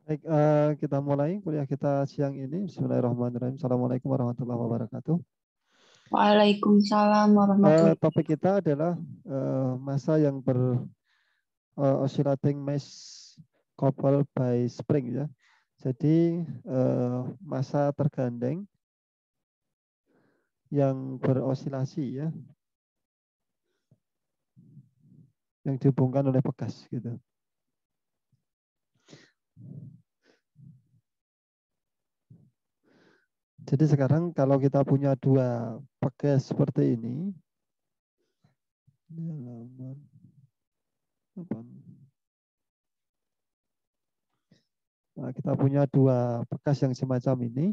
Baik, kita mulai kuliah kita siang ini. Bismillahirrahmanirrahim. Assalamualaikum warahmatullahi wabarakatuh. Waalaikumsalam warahmatullahi Topik kita adalah masa yang oscillating mass coupled by spring ya. Jadi masa tergandeng yang berosilasi ya, yang dihubungkan oleh pegas gitu. Jadi sekarang kalau kita punya dua pegas seperti ini halaman apa? Nah, kita punya dua pegas yang semacam ini.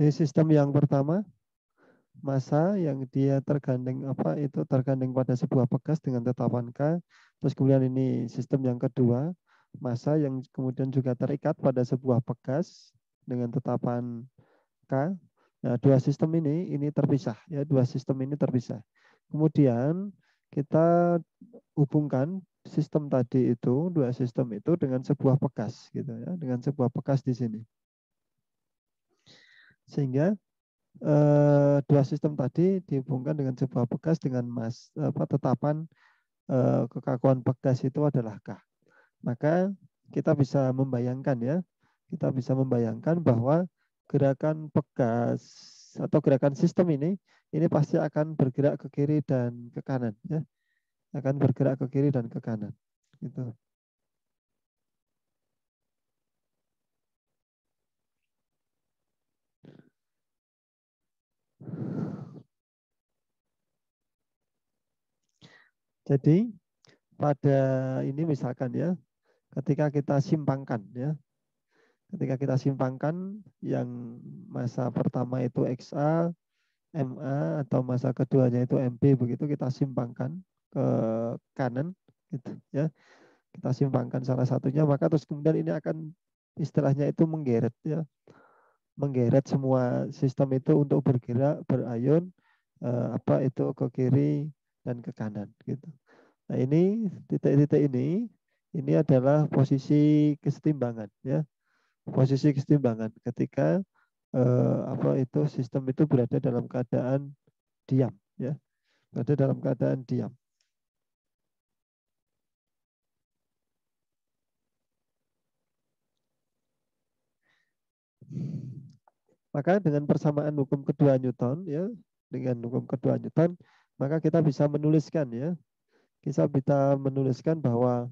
Ini sistem yang pertama, massa yang dia tergandeng itu tergandeng pada sebuah pegas dengan tetapan K. Terus kemudian ini sistem yang kedua, massa yang kemudian juga terikat pada sebuah pegas dengan tetapan K. Nah, dua sistem ini terpisah ya, dua sistem ini terpisah. Kemudian kita hubungkan sistem tadi itu, dua sistem itu dengan sebuah pegas gitu ya, dengan sebuah pegas di sini. Sehingga dua sistem tadi dihubungkan dengan sebuah pegas dengan tetapan kekakuan pegas itu adalah K. Maka kita bisa membayangkan ya, kita bisa membayangkan bahwa gerakan pegas atau gerakan sistem ini pasti akan bergerak ke kiri dan ke kanan ya, akan bergerak ke kiri dan ke kanan. Gitu. Jadi pada ini misalkan ya, ketika kita simpangkan ya, ketika kita simpangkan yang masa pertama itu XA, MA atau masa keduanya itu MB, begitu kita simpangkan ke kanan gitu ya. Kita simpangkan salah satunya, maka terus kemudian ini akan istilahnya itu menggeret ya. Menggeret semua sistem itu untuk bergerak, berayun itu ke kiri dan ke kanan gitu. Nah, ini titik-titik ini adalah posisi kesetimbangan ya. Posisi kesetimbangan ketika itu sistem itu berada dalam keadaan diam ya, berada dalam keadaan diam. Maka dengan persamaan hukum kedua Newton ya, dengan hukum kedua Newton, maka kita bisa menuliskan ya, kita bisa menuliskan bahwa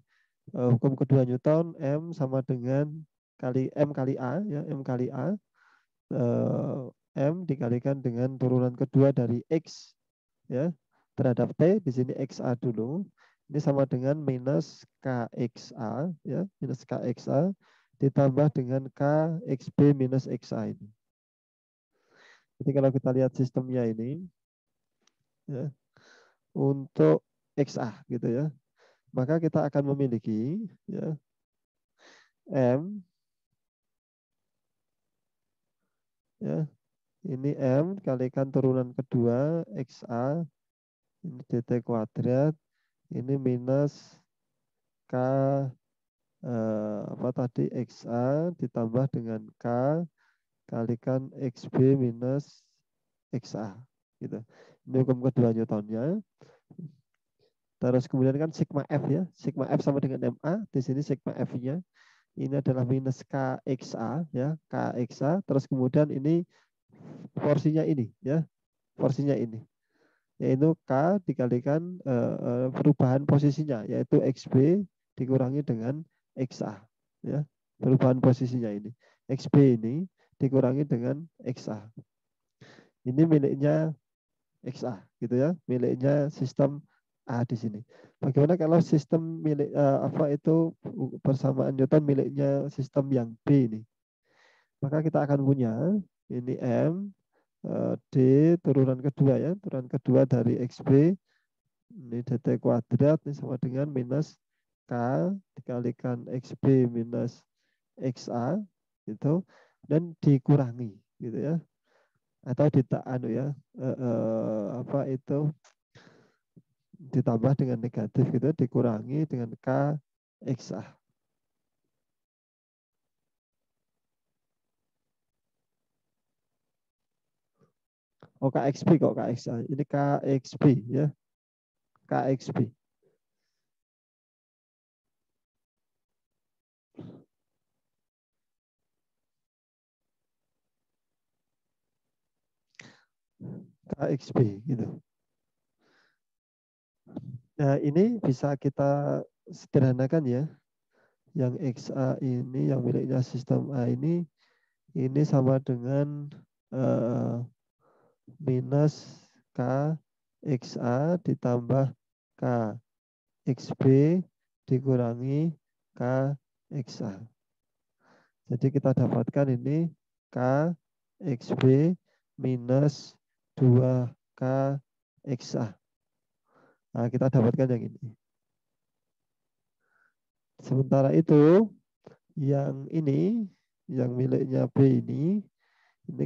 hukum kedua Newton M sama dengan M kali A ya, M kali A, M dikalikan dengan turunan kedua dari X ya terhadap T, di sini XA dulu, ini sama dengan minus KXA ya, minus KXA ditambah dengan KXB minus XA ini. Jadi kalau kita lihat sistemnya ini ya, untuk XA gitu ya, maka kita akan memiliki ya M ya, ini M kalikan turunan kedua XA, ini DT kuadrat, ini minus K tadi XA ditambah dengan K kalikan XB minus XA gitu. Ini hukum kedua Newtonnya. Terus kemudian kan sigma F ya, sigma F sama dengan MA, di sini sigma F-nya ini adalah minus KXA ya, KXA, terus kemudian ini porsinya ini ya, porsinya ini, yaitu K dikalikan perubahan posisinya, yaitu XB dikurangi dengan XA ya, perubahan posisinya ini, XB ini dikurangi dengan XA. Ini miliknya XA gitu ya, miliknya sistem A di sini. Bagaimana kalau sistem milik apa itu persamaan Newton miliknya sistem yang B ini? Maka kita akan punya ini M D turunan kedua ya, turunan kedua dari XB ini dt kuadrat ini sama dengan minus K dikalikan XB minus XA gitu dan dikurangi gitu ya atau anu ya apa itu ditambah dengan negatif gitu dikurangi dengan K XA. Oh KXB kok KXA ini KXB ya KXB. KXB gitu. Nah, ini bisa kita sederhanakan ya. Yang XA ini yang miliknya sistem A ini sama dengan minus K XA ditambah K XB dikurangi K XA. Jadi kita dapatkan ini K XB minus 2K XA. Nah, kita dapatkan yang ini. Sementara itu, yang ini, yang miliknya B ini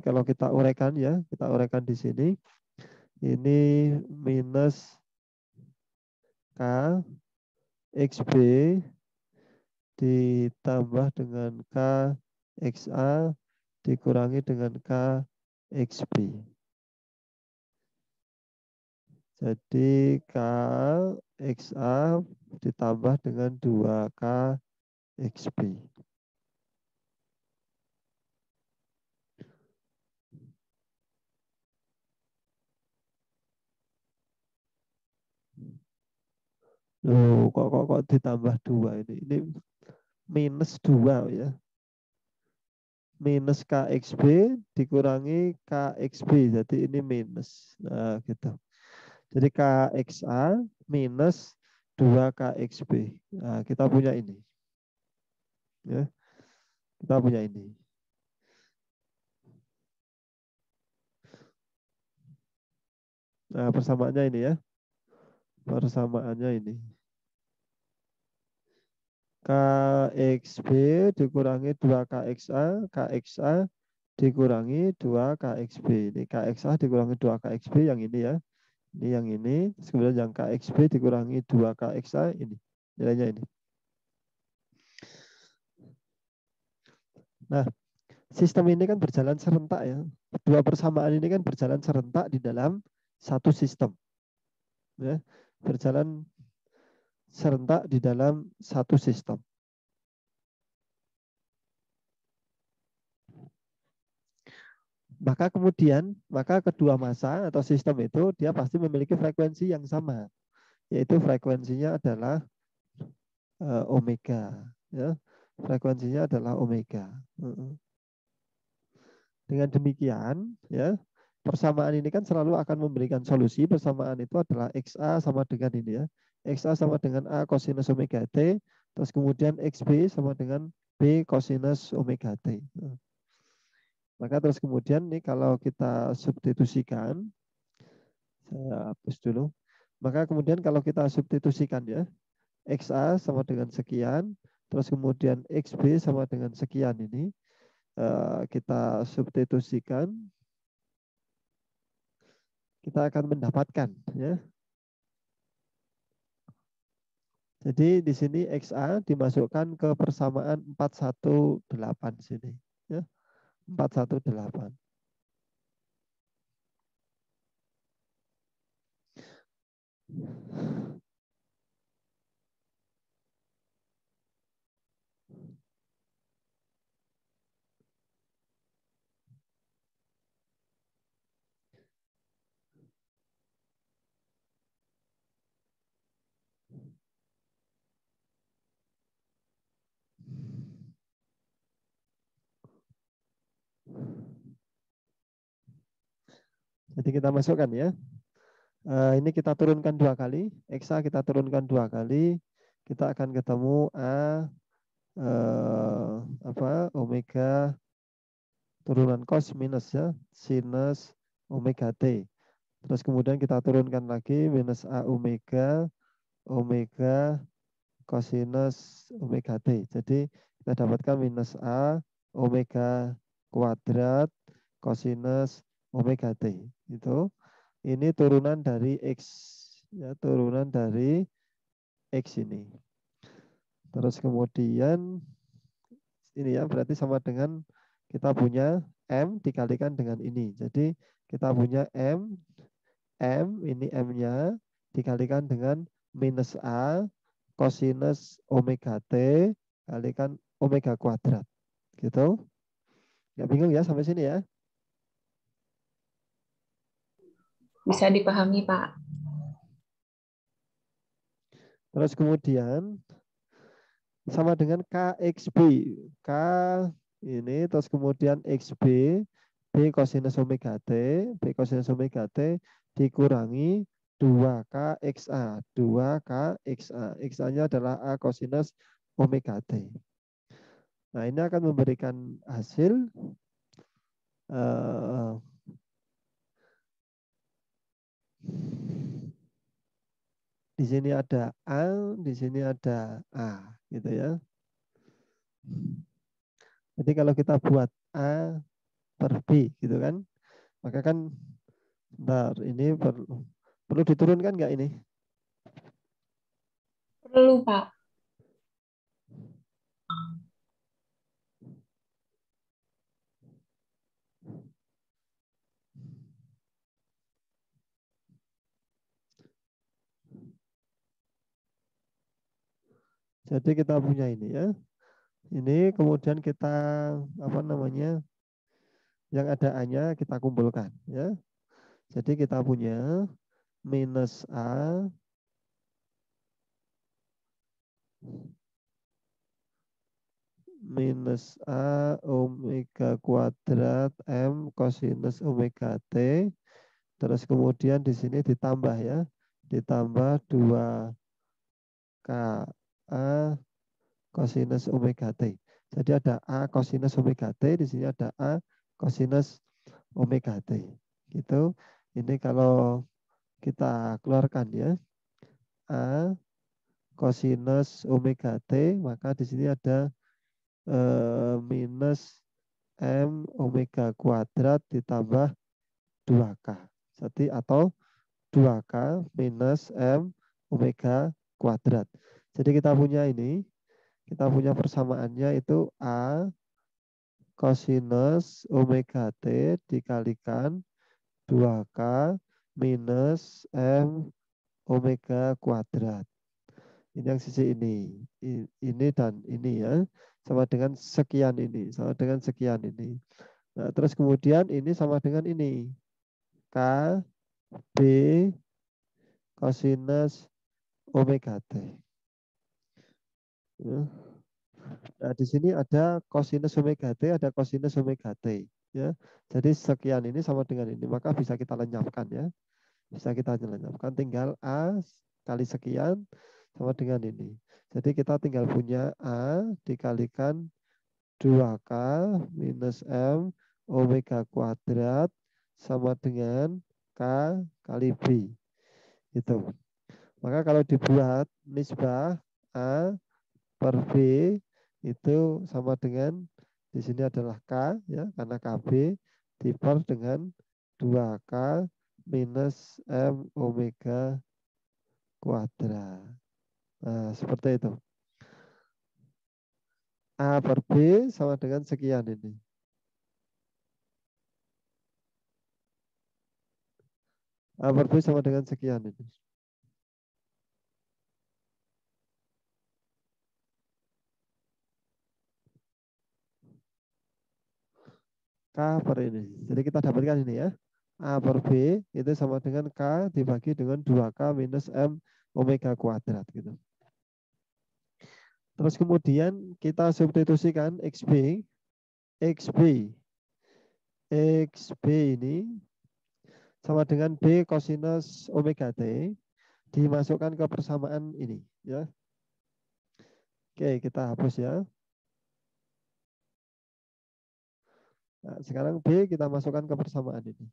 kalau kita uraikan ya, kita uraikan di sini, ini minus K XB ditambah dengan K XA dikurangi dengan K XB. Jadi K XA ditambah dengan 2K XB. Loh, kok ditambah 2 ini? Ini minus 2 ya. Minus KXB dikurangi KXB. Jadi ini minus. Nah, gitu. Jadi KXA minus 2KXB. Nah, kita punya ini. Ya, kita punya ini. Nah, persamaannya ini ya. Persamaannya ini. KXB dikurangi 2KXA, KXA dikurangi 2KXB. Ini KXA dikurangi 2KXB yang ini ya. Ini yang ini. Kemudian yang KXB dikurangi 2KXA ini. Nilainya ini. Nah, sistem ini kan berjalan serentak ya. Dua persamaan ini kan berjalan serentak di dalam satu sistem. Ya, berjalan serentak di dalam satu sistem. Maka kedua massa atau sistem itu dia pasti memiliki frekuensi yang sama, yaitu frekuensinya adalah omega. Ya, frekuensinya adalah omega. Dengan demikian, ya persamaan ini kan selalu akan memberikan solusi. Persamaan itu adalah XA sama dengan ini ya. XA sama dengan A cosinus omega T, terus kemudian XB sama dengan B cosinus omega T. Maka terus kemudian nih kalau kita substitusikan, saya hapus dulu. Maka kemudian kalau kita substitusikan ya, XA sama dengan sekian, terus kemudian XB sama dengan sekian ini, kita substitusikan, kita akan mendapatkan ya. Jadi di sini XA dimasukkan ke persamaan 418 sini ya. 418. Jadi kita masukkan ya. Ini kita turunkan 2 kali. XA kita turunkan 2 kali. Kita akan ketemu A omega turunan cos minus ya sinus omega T. Terus kemudian kita turunkan lagi minus A omega cosinus omega T. Jadi kita dapatkan minus A omega kuadrat cosinus omega T. Itu ini turunan dari X ya, turunan dari X ini. Terus kemudian ini ya berarti sama dengan kita punya M dikalikan dengan ini. Jadi kita punya M ini M-nya dikalikan dengan minus A cosinus omega T kalikan omega kuadrat. Gitu. Nggak bingung ya sampai sini ya? Bisa dipahami, Pak. Terus kemudian sama dengan KXB. K ini terus kemudian XB B cosinus omega T, B cosinus omega T dikurangi 2K XA, 2K XA. XA-nya adalah A cosinus omega T. Nah, ini akan memberikan hasil di sini ada A, di sini ada A, gitu ya. Jadi kalau kita buat A per B, gitu kan, maka kan, bentar, ini perlu diturunkan nggak ini? Perlu, Pak. Jadi kita punya ini ya. Ini kemudian kita apa namanya? Yang ada A-nya kita kumpulkan ya. Jadi kita punya minus A minus A omega kuadrat M cosinus omega T. Terus kemudian di sini ditambah ya. Ditambah 2K A cosinus omega T. Jadi ada A cosinus omega T, di sini ada A cosinus omega T. Gitu. Ini kalau kita keluarkan ya. A cosinus omega T, maka di sini ada minus M omega kuadrat ditambah 2K. Jadi atau 2K minus M omega kuadrat. Jadi kita punya ini, kita punya persamaannya itu A cosinus omega T dikalikan 2K minus M omega kuadrat. Ini yang sisi ini. Ini dan ini ya. Sama dengan sekian ini. Sama dengan sekian ini. Nah, terus kemudian ini sama dengan ini. K, B, cosinus omega T. Ya. Nah, di sini ada cosinus omega T, ada cosinus omega T. Ya. Jadi sekian ini sama dengan ini. Maka bisa kita lenyapkan ya. Bisa kita lenyapkan. Tinggal A kali sekian sama dengan ini. Jadi kita tinggal punya A dikalikan 2K minus M omega kuadrat sama dengan K kali B. Itu. Maka kalau dibuat nisbah A per B itu sama dengan di sini adalah K ya karena KB diper dengan 2K minus M omega kuadrat. Nah, seperti itu. A per B sama dengan sekian ini. A per B sama dengan sekian ini. K per ini. Jadi kita dapatkan ini ya. A per B itu sama dengan K dibagi dengan 2K minus M omega kuadrat gitu. Terus kemudian kita substitusikan XB. XB. XB ini sama dengan B kosinus omega T dimasukkan ke persamaan ini ya. Oke, kita hapus ya. Nah, sekarang B kita masukkan ke persamaan ini.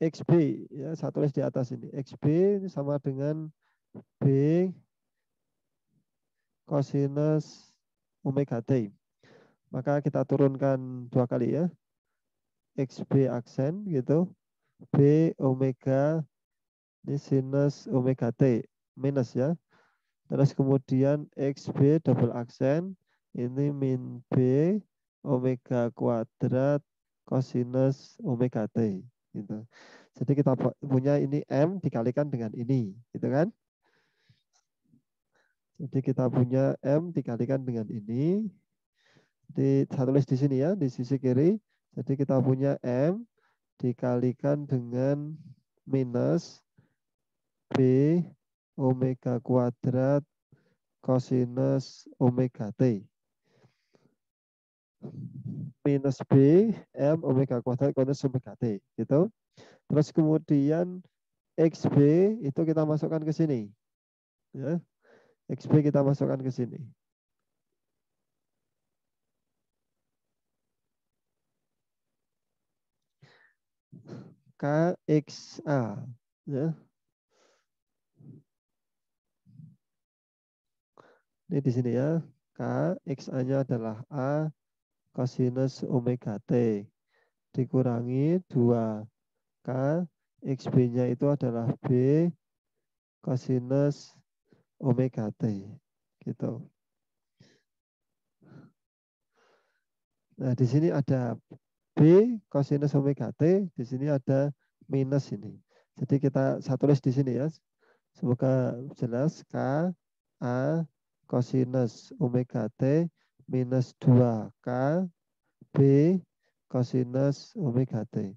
XB ya, saya tulis di atas ini. XB sama dengan B kosinus omega T. Maka kita turunkan 2 kali ya. XB aksen gitu. B omega ini sinus omega T minus ya. Terus kemudian XB double aksen ini min B omega kuadrat kosinus omega T gitu. Jadi kita punya ini M dikalikan dengan ini, gitu kan? Jadi kita punya M dikalikan dengan ini. Saya tulis di sini ya, di sisi kiri. Jadi kita punya M dikalikan dengan minus B omega kuadrat kosinus omega T. Minus B M omega kuadrat kosinus omega T. Gitu. Terus kemudian XB itu kita masukkan ke sini. Ya. XB kita masukkan ke sini. KXA. Ya. Ini di sini ya. KXA-nya adalah A kosinus omega T. Dikurangi 2K. XB-nya itu adalah B kosinus omega T. Gitu. Nah, di sini ada B kosinus omega T, di sini ada minus ini. Jadi saya tulis di sini ya. Semoga jelas. K A kosinus omega T minus 2K B kosinus omega T.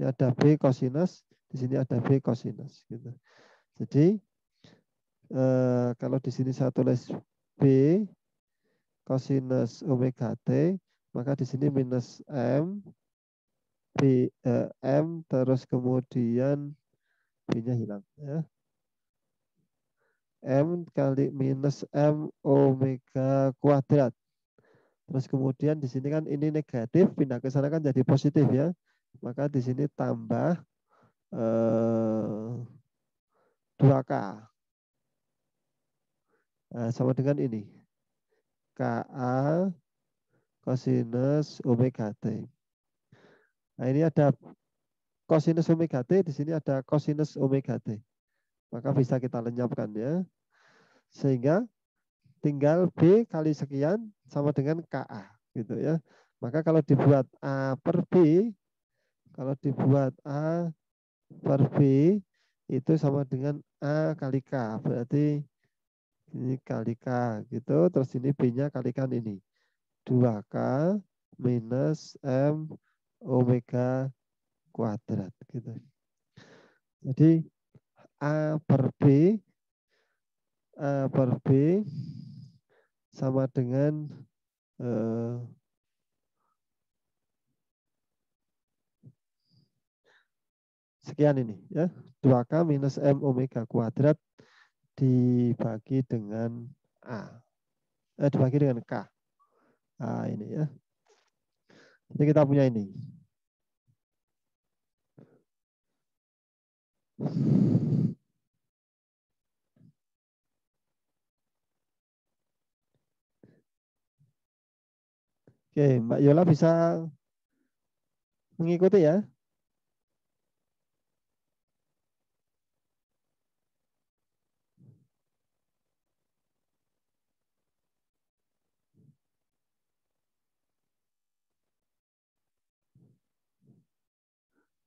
Ini ada B kosinus, di sini ada B kosinus. Gitu. Jadi kalau di sini saya tulis B kosinus omega T, maka di sini minus M, M terus kemudian B-nya hilang. Ya. M kali minus M omega kuadrat. Terus kemudian di sini kan ini negatif, pindah ke sana kan jadi positif ya. Maka di sini tambah 2K. Nah, sama dengan ini. KA kosinus omega T. Nah, ini ada kosinus omega T, di sini ada kosinus omega T. Maka bisa kita lenyapkan ya. Sehingga tinggal B kali sekian sama dengan KA gitu ya. Maka kalau dibuat A per B, kalau dibuat A per B itu sama dengan A kali K. Berarti ini kali K gitu. Terus ini B-nya kalikan ini. 2K minus M omega kuadrat gitu. Jadi A per B sama dengan sekian ini ya. 2K minus M omega kuadrat dibagi dengan A. Dibagi dengan K. Nah, ini ya. Jadi kita punya ini. Oke, Mbak Yola bisa mengikuti ya.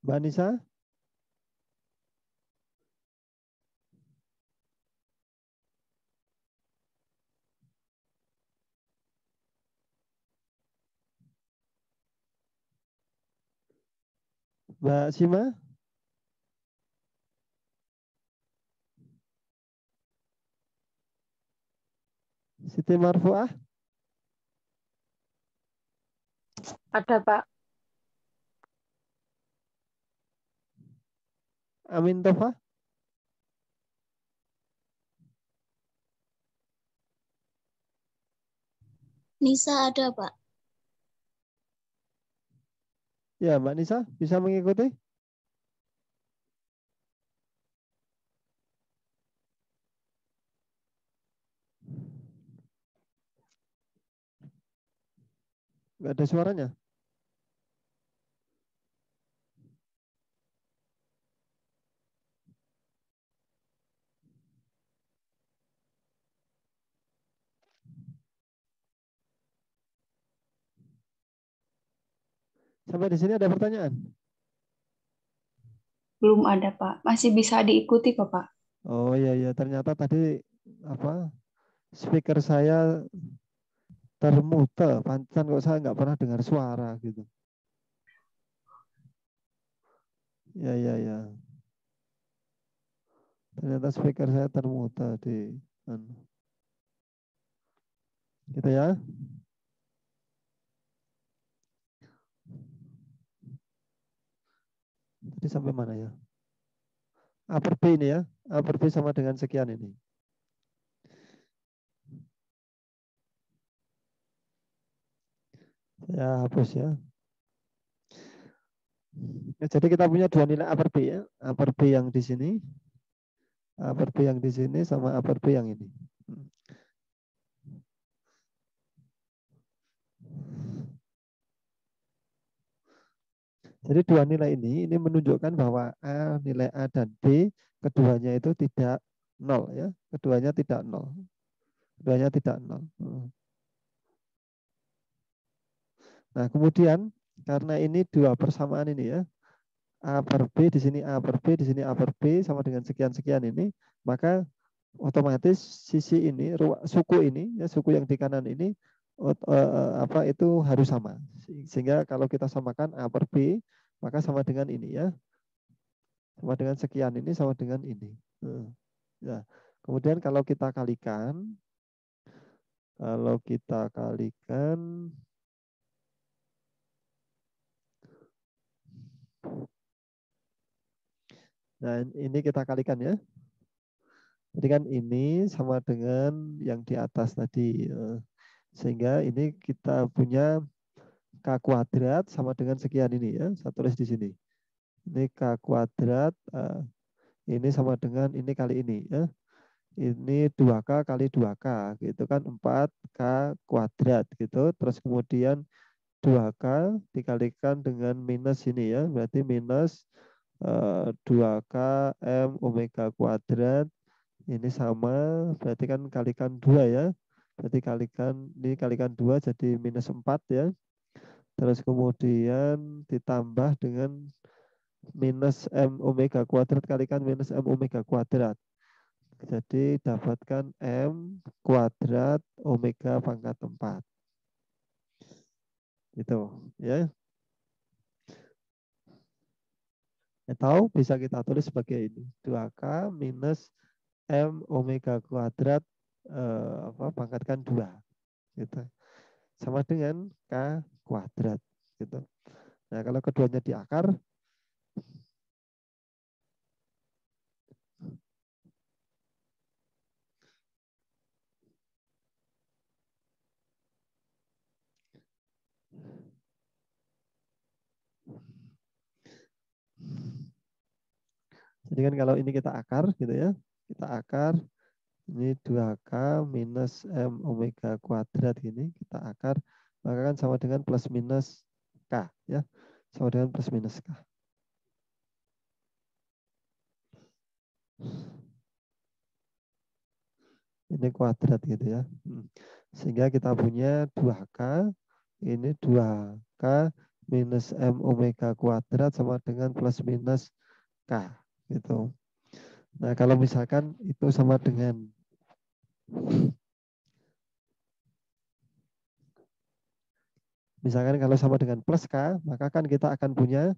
Mbak Nisa, Mbak Sima, Siti Marfuah, Ada, Pak. Amin Tova? Nisa ada, Pak. Ya, Mbak Nisa bisa mengikuti? Nggak ada suaranya. Sampai di sini ada pertanyaan? Belum ada, Pak. Masih bisa diikuti kok, Pak. Oh iya iya, ternyata tadi apa speaker saya termute, pantesan kok saya nggak pernah dengar suara gitu. Ya ya ya. Ternyata speaker saya termute di anu. Gitu ya. Tadi sampai mana ya? A per B ini ya. A per B sama dengan sekian ini. Ya hapus ya. Ya, jadi kita punya dua nilai A per B ya. A per B yang di sini. A per B yang di sini sama A per B yang ini. Jadi dua nilai ini menunjukkan bahwa nilai A dan B keduanya itu tidak nol ya. Keduanya tidak nol. Keduanya tidak nol. Nah, kemudian karena ini dua persamaan ini ya. A per B di sini A per B di sini A per B sama dengan sekian-sekian ini, maka otomatis sisi ini suku ini ya suku yang di kanan ini apa itu harus sama. Sehingga kalau kita samakan A per B maka sama dengan ini ya. Sama dengan sekian ini sama dengan ini. Ya. Kemudian kalau kita kalikan nah ini kita kalikan ya. Jadi kan ini sama dengan yang di atas tadi. Sehingga ini kita punya K kuadrat sama dengan sekian ini ya. Saya tulis di sini. Ini K kuadrat, ini sama dengan ini kali ini ya. Ini 2K kali 2K gitu kan 4K kuadrat gitu. Terus kemudian 2K dikalikan dengan minus ini ya. Berarti minus 2K M omega kuadrat ini sama berarti kan kalikan 2 ya. Berarti kalikan 2 jadi minus 4 ya. Terus kemudian ditambah dengan minus M omega kuadrat kalikan minus M omega kuadrat. Jadi dapatkan M kuadrat omega pangkat 4. Gitu ya. Atau bisa kita tulis sebagai ini. 2K minus M omega kuadrat pangkatkan 2. Gitu. Sama dengan K kuadrat. Gitu. Nah kalau keduanya di akar, jadi kan kalau ini kita akar gitu ya, kita akar ini 2K minus M omega kuadrat ini kita akar, maka kan sama dengan plus minus K ya, sama dengan plus minus K. Ini kuadrat gitu ya. Sehingga kita punya 2K, ini 2K minus M omega kuadrat sama dengan plus minus K gitu. Nah kalau misalkan itu sama dengan misalkan kalau sama dengan plus K, maka kan kita akan punya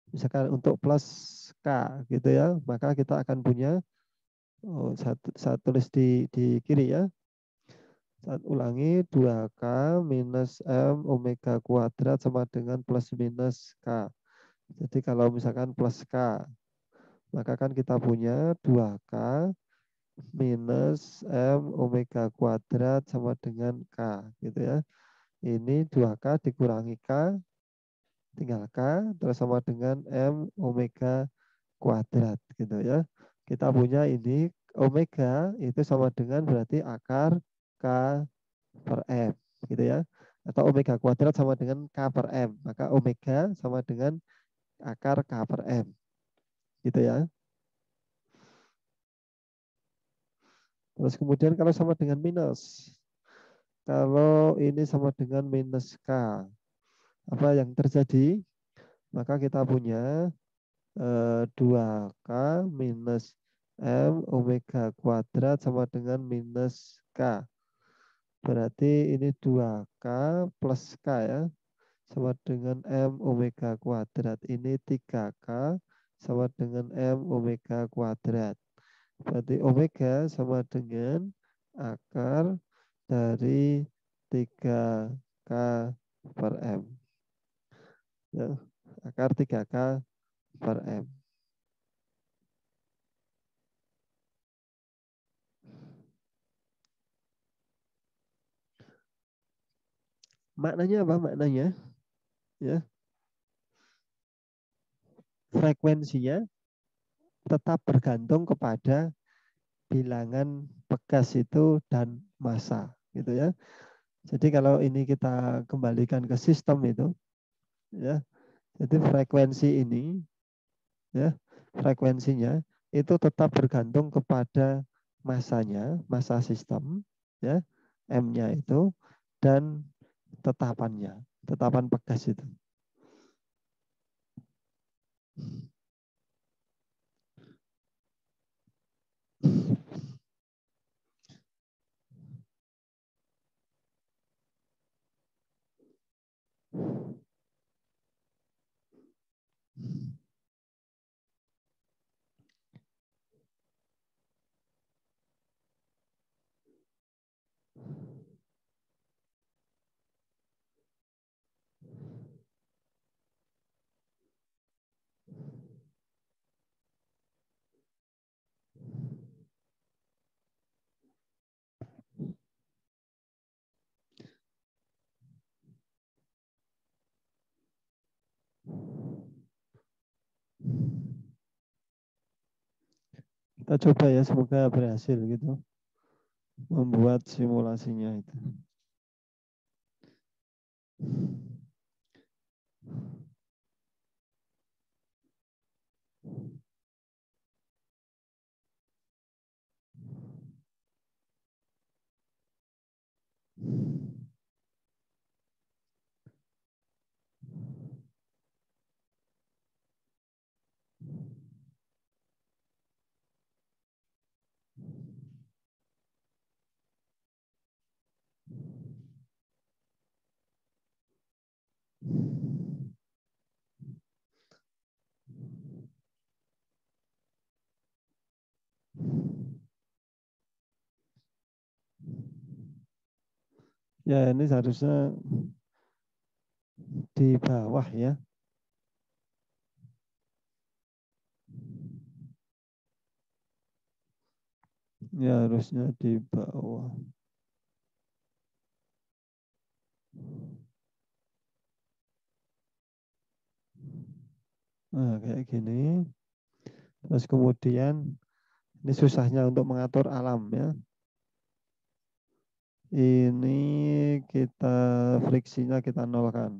misalkan untuk plus K gitu ya, maka kita akan punya saya tulis di kiri ya. Saat ulangi 2K minus M omega kuadrat sama dengan plus minus K. Jadi kalau misalkan plus K Maka kan kita punya 2K minus M omega kuadrat sama dengan K gitu ya. Ini 2K dikurangi K, tinggal K, terus sama dengan M omega kuadrat gitu ya. Kita punya ini omega itu sama dengan berarti akar K per M gitu ya. Atau omega kuadrat sama dengan K per M. Maka omega sama dengan akar K per M gitu ya. Terus kemudian kalau sama dengan minus. Kalau ini sama dengan minus K, apa yang terjadi? Maka kita punya 2K minus M omega kuadrat sama dengan minus K. Berarti ini 2K plus K ya. Sama dengan M omega kuadrat. Ini 3K sama dengan M omega kuadrat. Berarti omega sama dengan akar dari 3K per M. Ya, akar 3K per M. Maknanya apa? Maknanya ya, frekuensinya tetap bergantung kepada bilangan pegas itu dan massa gitu ya. Jadi kalau ini kita kembalikan ke sistem itu ya. Jadi frekuensi ini ya, frekuensinya itu tetap bergantung kepada massanya, massa sistem ya, M-nya itu dan tetapannya, tetapan pegas itu. Kita coba ya, semoga berhasil gitu membuat simulasinya itu. Ya ini seharusnya di bawah ya. Ya harusnya di bawah. Nah kayak gini. Terus kemudian ini susahnya untuk mengatur alam ya. Ini kita friksinya kita nolkan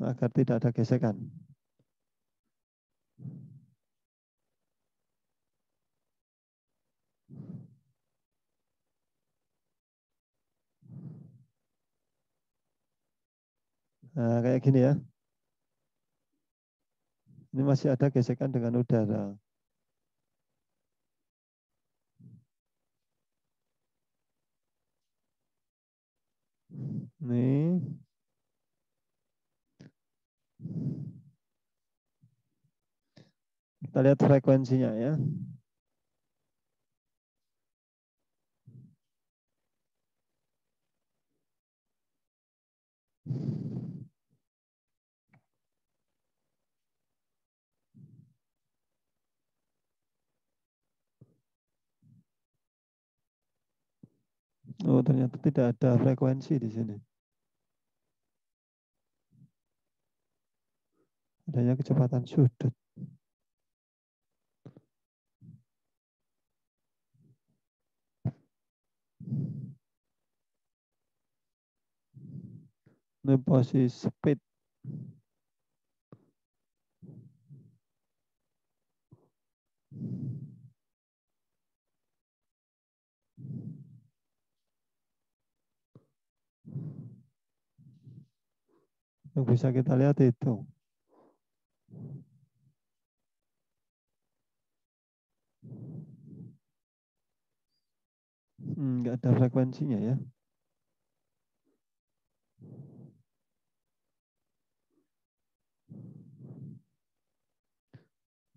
agar tidak ada gesekan. Nah, kayak gini ya. Ini masih ada gesekan dengan udara. Nih. Kita lihat frekuensinya ya. Oh, ternyata tidak ada frekuensi di sini. Adanya kecepatan sudut. Ini posisi speed. Yang bisa kita lihat itu. Nggak ada frekuensinya ya.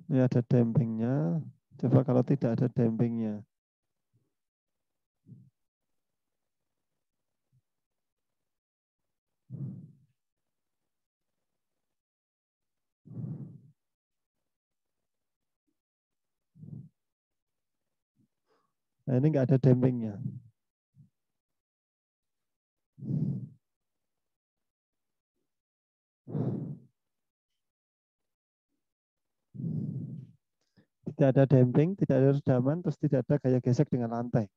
Ini ada dampingnya. Coba kalau tidak ada dampingnya. Nah, ini nggak ada dampingnya. Tidak ada damping, tidak ada redaman, terus tidak ada gaya gesek dengan lantai.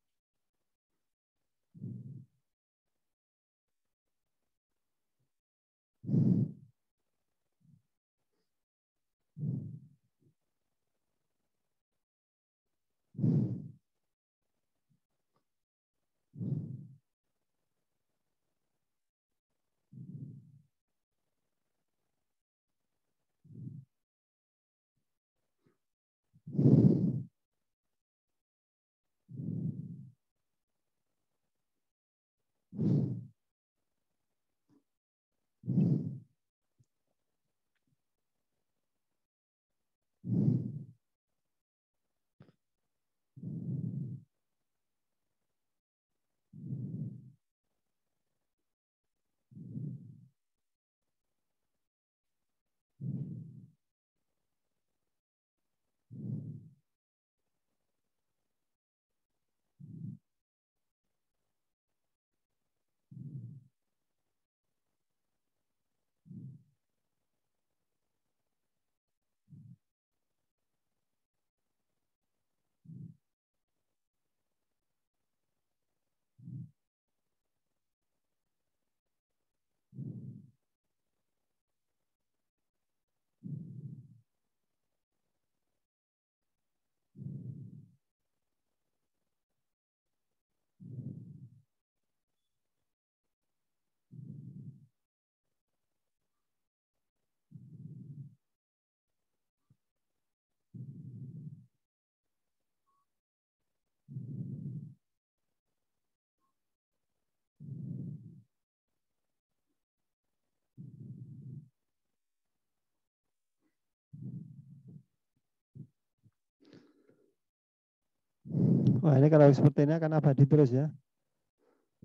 Wah, ini kalau seperti ini akan abadi terus ya.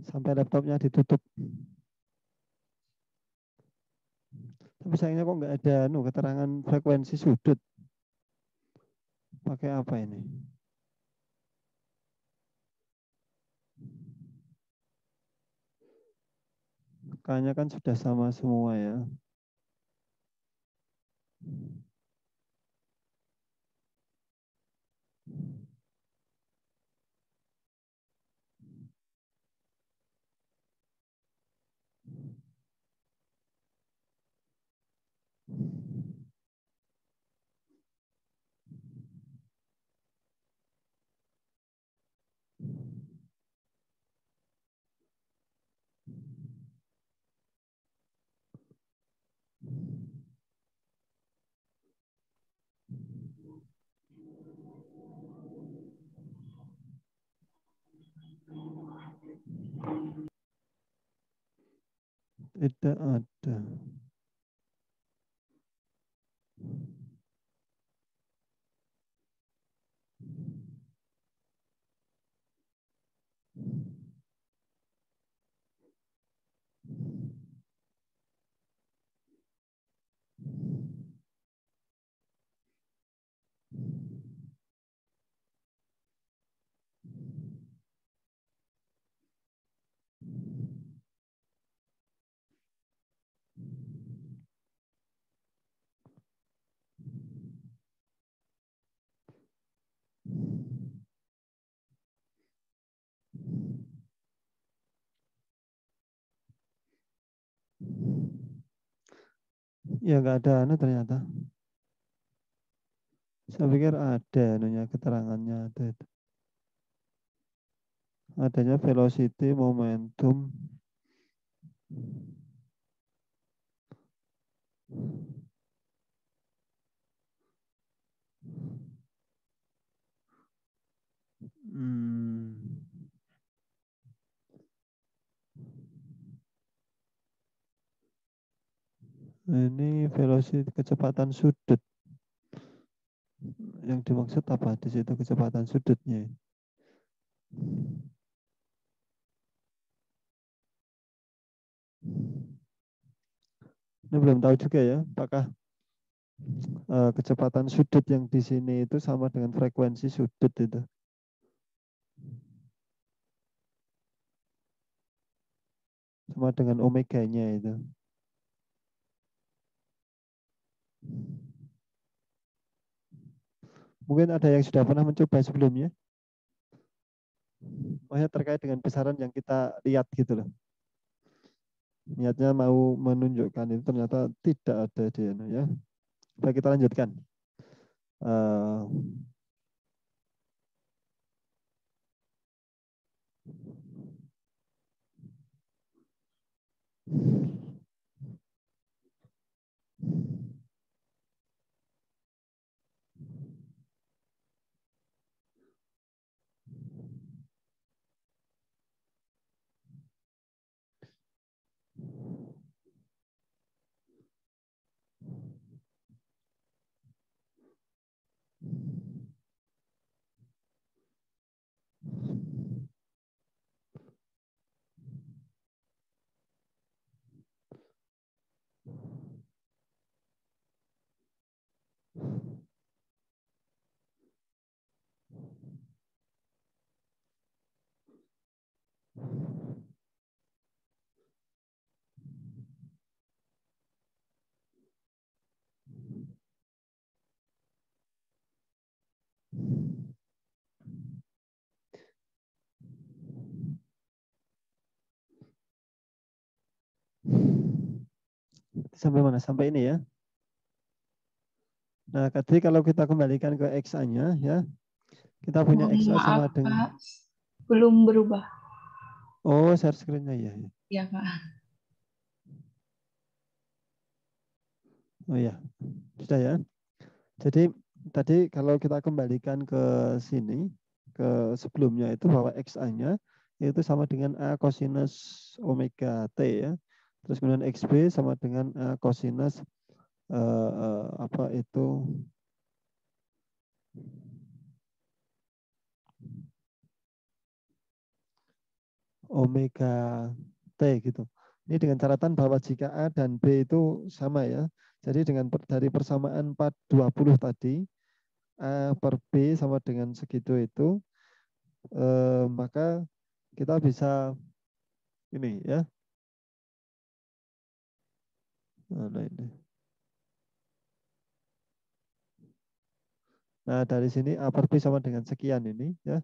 Sampai laptopnya ditutup. Tapi sayangnya kok nggak ada keterangan frekuensi sudut. Pakai apa ini? Kayaknya kan sudah sama semua ya. Tidak ada. Ya nggak ada anu ternyata. Saya pikir ada anunya keterangannya ada itu. Adanya velocity, momentum. Hmm. Ini velocity kecepatan sudut. Yang dimaksud apa di situ kecepatan sudutnya? Ini belum tahu juga ya, apakah kecepatan sudut yang di sini itu sama dengan frekuensi sudut itu. Sama dengan omeganya itu. Mungkin ada yang sudah pernah mencoba sebelumnya. Maksudnya terkait dengan besaran yang kita lihat gitu loh. Niatnya mau menunjukkan itu ternyata tidak ada di ya. Baik, kita lanjutkan. Sampai mana? Sampai ini ya. Nah, tadi kalau kita kembalikan ke XA-nya ya, kita punya Mohon XA maaf, sama dengan Pak. Belum berubah. share screen-nya ya. Ya, Pak. Oh ya, sudah ya. Jadi tadi kalau kita kembalikan ke sini, ke sebelumnya itu bahwa XA-nya itu sama dengan A cosinus omega T ya. Terus kemudian XB sama dengan A cosinus apa itu omega T gitu. Ini dengan catatan bahwa jika A dan B itu sama ya. Jadi dengan dari persamaan 420 tadi, A per B sama dengan segitu itu, maka kita bisa ini ya. Nah, ini. Nah, dari sini A per B sama dengan sekian ini ya.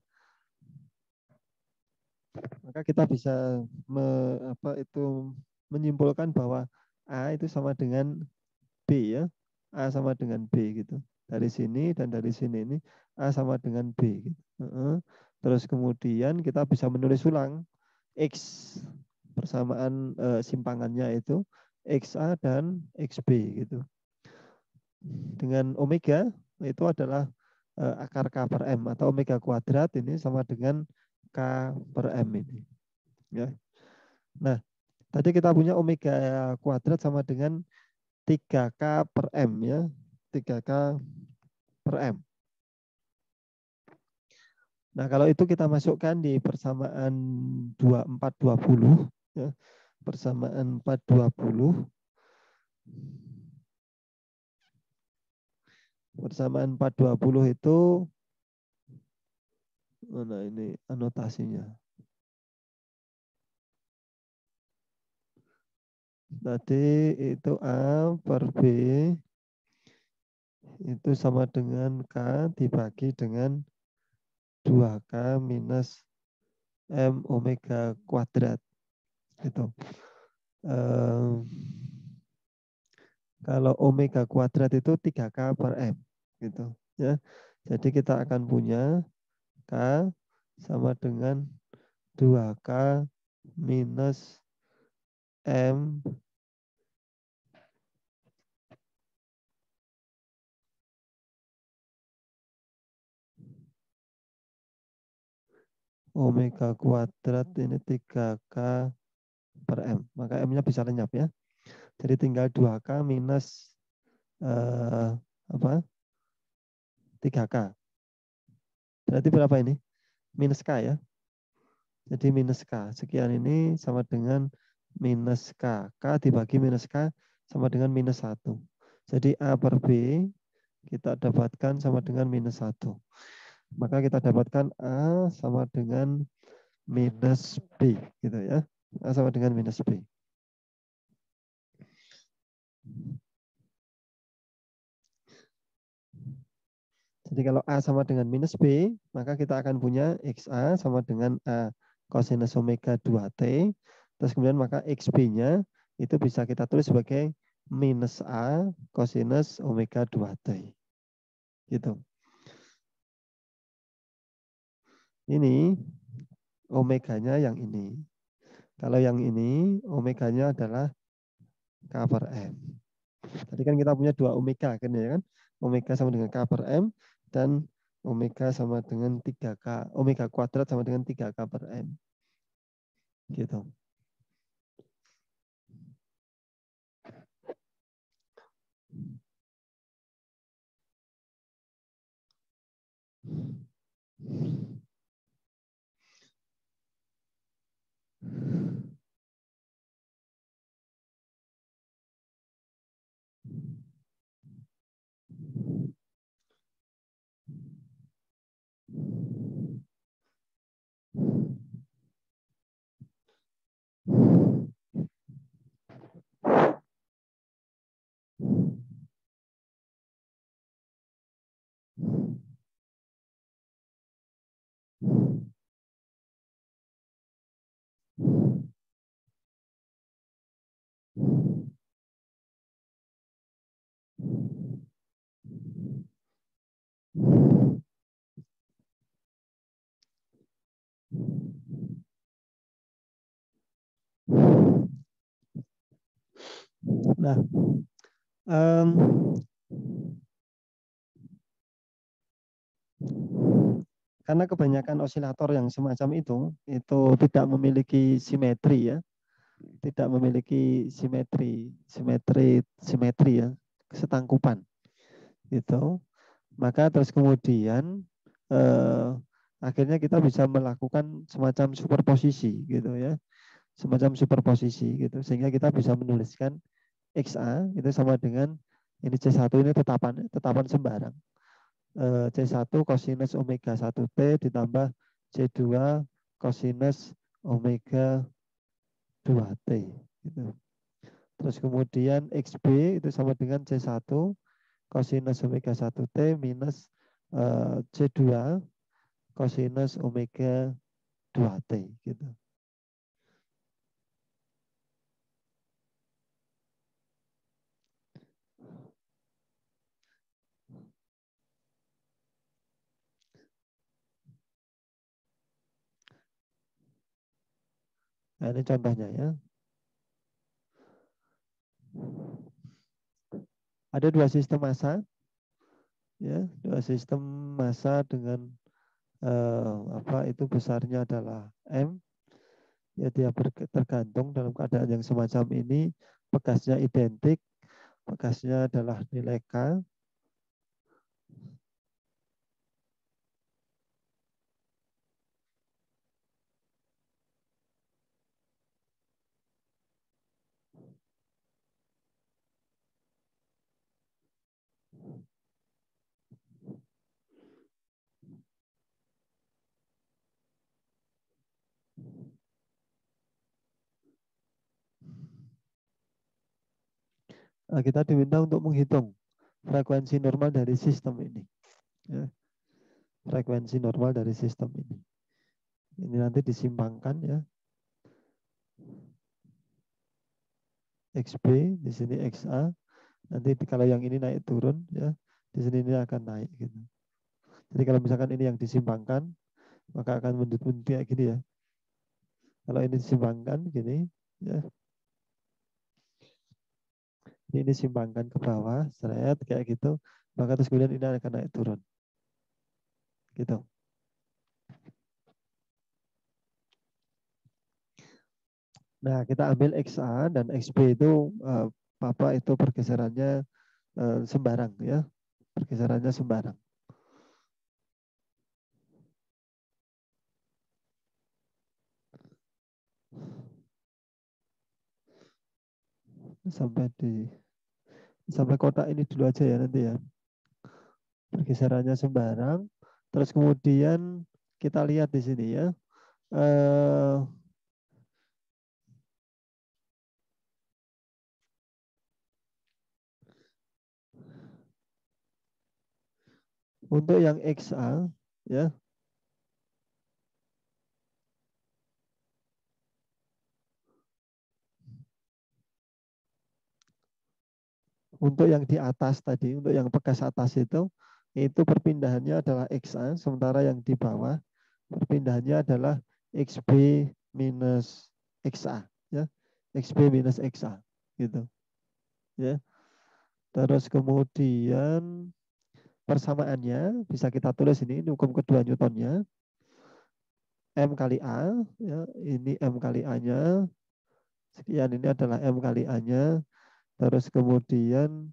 Maka kita bisa menyimpulkan bahwa A itu sama dengan B ya. A sama dengan B gitu. Dari sini dan dari sini ini A sama dengan B gitu. Terus kemudian kita bisa menulis ulang X persamaan simpangannya itu XA dan XB gitu. Dengan omega itu adalah akar K per M atau omega kuadrat ini sama dengan K per M ini. Ya. Nah, tadi kita punya omega kuadrat sama dengan 3K per M ya. 3K per M. Nah, kalau itu kita masukkan di persamaan 2420 ya. Persamaan 420. Persamaan 420 itu mana ini anotasinya. Tadi itu A per B itu sama dengan K dibagi dengan 2K minus M omega kuadrat. Itu. Kalau omega kuadrat itu 3K per M. Gitu. Ya. Jadi kita akan punya K sama dengan 2K minus M omega kuadrat ini 3K per M. Maka M-nya bisa lenyap ya. Jadi tinggal 2K minus apa? 3K. Berarti berapa ini? Minus K ya. Jadi minus K. Sekian ini sama dengan minus K. K dibagi minus K sama dengan minus 1. Jadi A per B kita dapatkan sama dengan minus 1. Maka kita dapatkan A sama dengan minus B. Gitu ya. A sama dengan minus B. Jadi kalau A sama dengan minus B, maka kita akan punya XA sama dengan A cosinus omega 2T. Terus kemudian maka XB-nya itu bisa kita tulis sebagai minus A cosinus omega 2T. Gitu. Ini omeganya yang ini. Kalau yang ini omeganya adalah K per M. Tadi kan kita punya 2 omega kan ya kan? Omega sama dengan K per M dan omega sama dengan 3K. Omega kuadrat sama dengan 3K per M. Gitu. Nah, karena kebanyakan osilator yang semacam itu tidak memiliki simetri ya, tidak memiliki simetri ya, kesetangkupan, gitu. Maka terus kemudian akhirnya kita bisa melakukan semacam superposisi, gitu ya, semacam superposisi, gitu, sehingga kita bisa menuliskan XA itu sama dengan ini C1 ini tetapan sembarang. C1 cosinus omega 1T ditambah C2 cosinus omega 2T. Gitu. Terus kemudian XB itu sama dengan C1 cosinus omega 1T minus C2 cosinus omega 2T. Gitu. Nah, ini contohnya ya. Ada dua sistem massa, ya, dua sistem massa dengan apa itu besarnya adalah M. Ya dia tergantung dalam keadaan yang semacam ini, bekasnya identik, bekasnya adalah nilai K. Nah, kita diminta untuk menghitung frekuensi normal dari sistem ini. Ya. Frekuensi normal dari sistem ini. Ini nanti disimpangkan ya. XB, di sini XA. Nanti kalau yang ini naik turun ya, di sini ini akan naik gitu. Jadi kalau misalkan ini yang disimpangkan, maka akan mendut-mendut kayak gini ya. Kalau ini disimpangkan gini ya. Ini disimpangkan ke bawah, seret kayak gitu, maka terus kemudian ini akan naik turun. Gitu. Nah, kita ambil XA dan XB itu apa itu pergeserannya sembarang ya. Pergeserannya sembarang. Sampai kotak ini dulu aja ya nanti ya. Pergeserannya sembarang. Terus kemudian kita lihat di sini ya. Untuk yang XA ya. Untuk yang di atas tadi, untuk yang pegas atas itu perpindahannya adalah XA, sementara yang di bawah perpindahannya adalah XB minus XA, ya. XB minus XA, gitu. Ya. Terus kemudian persamaannya bisa kita tulis ini hukum kedua Newtonnya. M kali A, ya, ini M kali A-nya, sekian ini adalah M kali A-nya, terus kemudian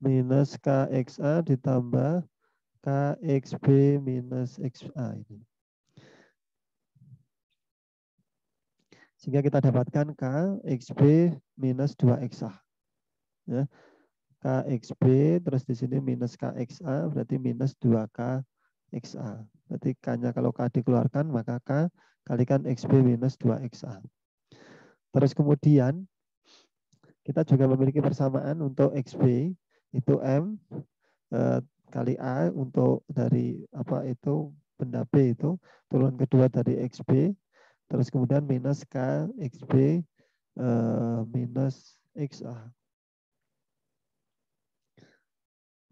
minus KXA ditambah KXB minus XA ini. Sehingga kita dapatkan KXB minus 2XA. Ya. KXB terus di sini minus KXA berarti minus 2KXA. Berarti K-nya kalau K dikeluarkan maka K kalikan XB minus 2XA. Terus kemudian kita juga memiliki persamaan untuk XB itu M kali A untuk dari apa itu benda B itu turunan kedua dari XB terus kemudian minus K XB minus XA.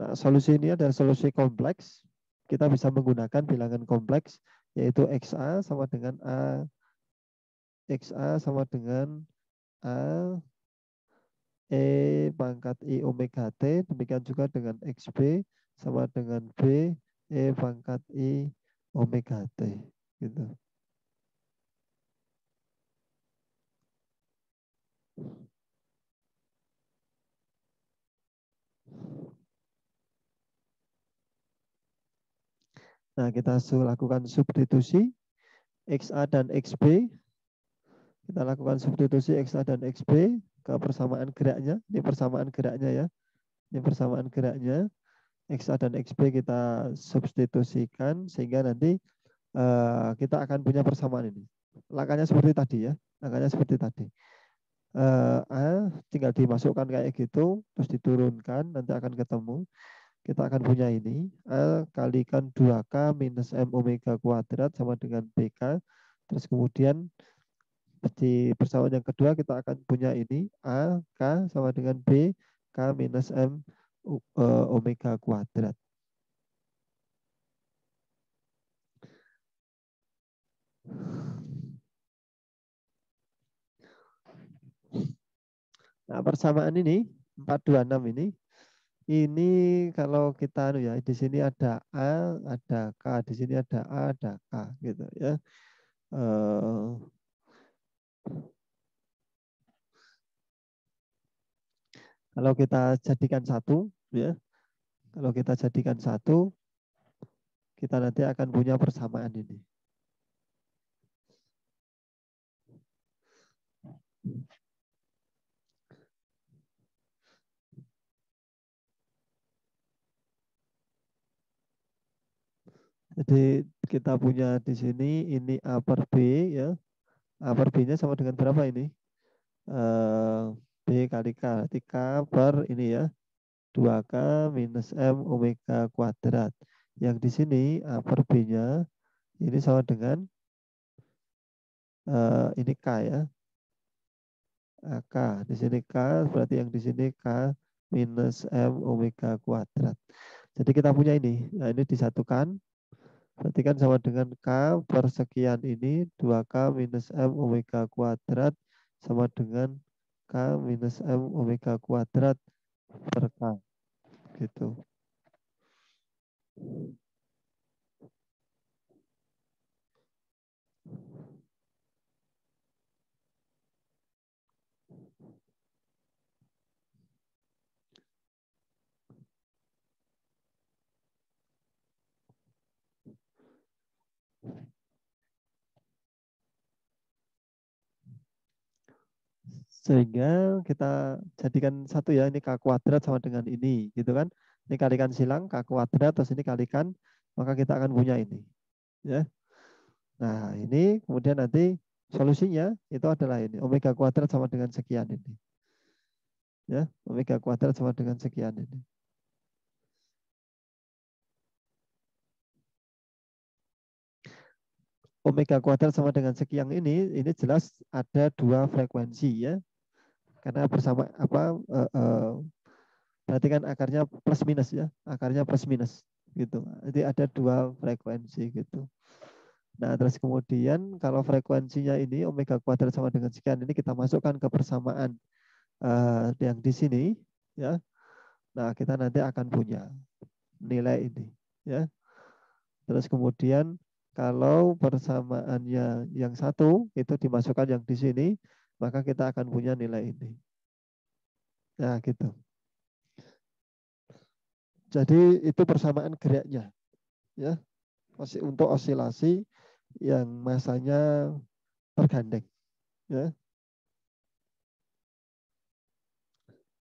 Nah, solusi ini adalah solusi kompleks. Kita bisa menggunakan bilangan kompleks yaitu XA sama dengan A XA sama dengan A E pangkat I omega T, demikian juga dengan XB sama dengan B E pangkat I omega T. Gitu. Nah, kita lakukan substitusi XA dan XB. Kita lakukan substitusi XA dan XB ke persamaan geraknya. Ini persamaan geraknya ya. Ini persamaan geraknya. XA dan XB kita substitusikan sehingga nanti kita akan punya persamaan ini. Langkahnya seperti tadi ya. Langkahnya seperti tadi. A tinggal dimasukkan kayak gitu, terus diturunkan, nanti akan ketemu. Kita akan punya ini, A kalikan 2K minus M omega kuadrat sama dengan BK. Terus kemudian di persamaan yang kedua kita akan punya ini, A, K sama dengan B, K minus M omega kuadrat. Nah, persamaan ini 426 ini kalau kita ya di sini ada A, ada K, di sini ada A, ada K gitu ya. Kalau kita jadikan satu ya. Kalau kita jadikan satu, kita nanti akan punya persamaan ini. Jadi kita punya di sini ini A per B ya. A per B-nya sama dengan berapa ini? B kali K. Berarti K per ini ya. 2K minus M omega kuadrat. Yang di sini A per B-nya ini sama dengan ini K ya. K. Di sini K berarti yang di sini K minus M omega kuadrat. Jadi kita punya ini. Nah, ini disatukan. Berarti kan sama dengan K per sekian ini 2K minus M omega kuadrat sama dengan K minus M omega kuadrat per K. Gitu. Sehingga kita jadikan satu ya, ini K kuadrat sama dengan ini, gitu kan. Ini kalikan silang, K kuadrat, terus ini kalikan, maka kita akan punya ini. Ya. Nah, ini kemudian nanti solusinya itu adalah ini, omega kuadrat sama dengan sekian ini. Ya, omega kuadrat sama dengan sekian ini. Omega kuadrat sama dengan sekian ini jelas ada dua frekuensi ya. Karena bersama apa berarti kan akarnya plus minus ya, akarnya plus minus gitu. Jadi ada dua frekuensi gitu. Nah, terus kemudian kalau frekuensinya ini omega kuadrat sama dengan sekian ini kita masukkan ke persamaan yang di sini ya. Nah, kita nanti akan punya nilai ini ya. Terus kemudian kalau persamaannya yang satu itu dimasukkan yang di sini, maka kita akan punya nilai ini. Nah, gitu. Jadi itu persamaan geraknya, ya. Untuk osilasi yang masanya tergandeng, ya.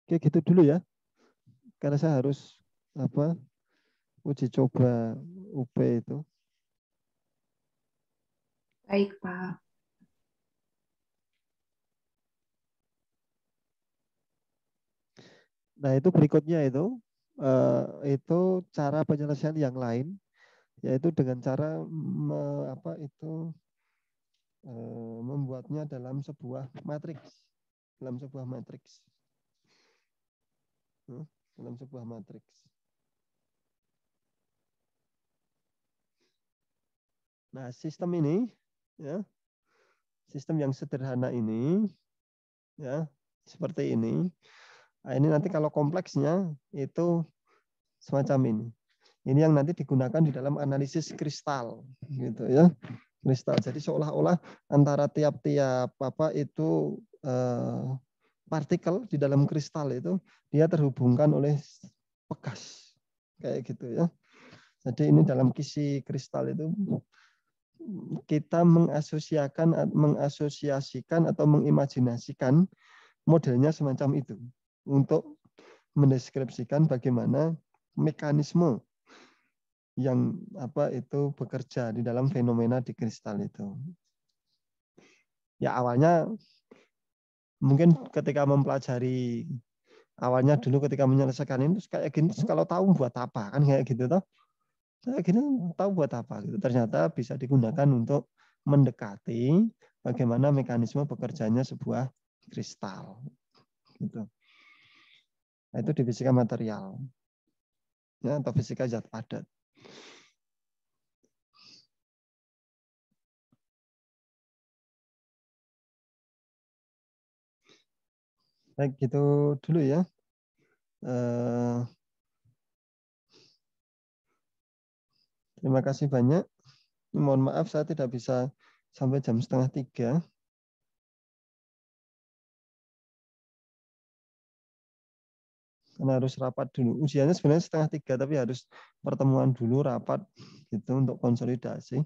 Oke, gitu dulu ya. Karena saya harus apa? Uji coba UP itu. Baik, Pak. Nah, itu berikutnya itu cara penyelesaian yang lain, yaitu dengan cara membuatnya dalam sebuah matriks, dalam sebuah matriks. Nah, sistem ini, ya, sistem yang sederhana ini, ya, seperti ini. Nah, ini nanti kalau kompleksnya itu semacam ini. Ini yang nanti digunakan di dalam analisis kristal, gitu ya. Kristal. Jadi seolah-olah antara tiap-tiap partikel di dalam kristal itu dia terhubungkan oleh pegas, kayak gitu ya. Jadi ini dalam kisi kristal itu kita mengasosiasikan atau mengimajinasikan modelnya semacam itu untuk mendeskripsikan bagaimana mekanisme yang bekerja di dalam fenomena di kristal itu. Ya awalnya mungkin ketika mempelajari awalnya dulu ketika menyelesaikan ini kayak gini kalau tahu buat apa kan kayak gitu toh. Saya gini tahu buat apa gitu. Ternyata bisa digunakan untuk mendekati bagaimana mekanisme bekerjanya sebuah kristal gitu. Nah, itu di fisika material ya atau fisika zat padat. Baik, gitu dulu ya. Terima kasih banyak. Mohon maaf saya tidak bisa sampai jam 2:30. Karena harus rapat dulu. Usianya sebenarnya 2:30 tapi harus pertemuan dulu rapat gitu untuk konsolidasi.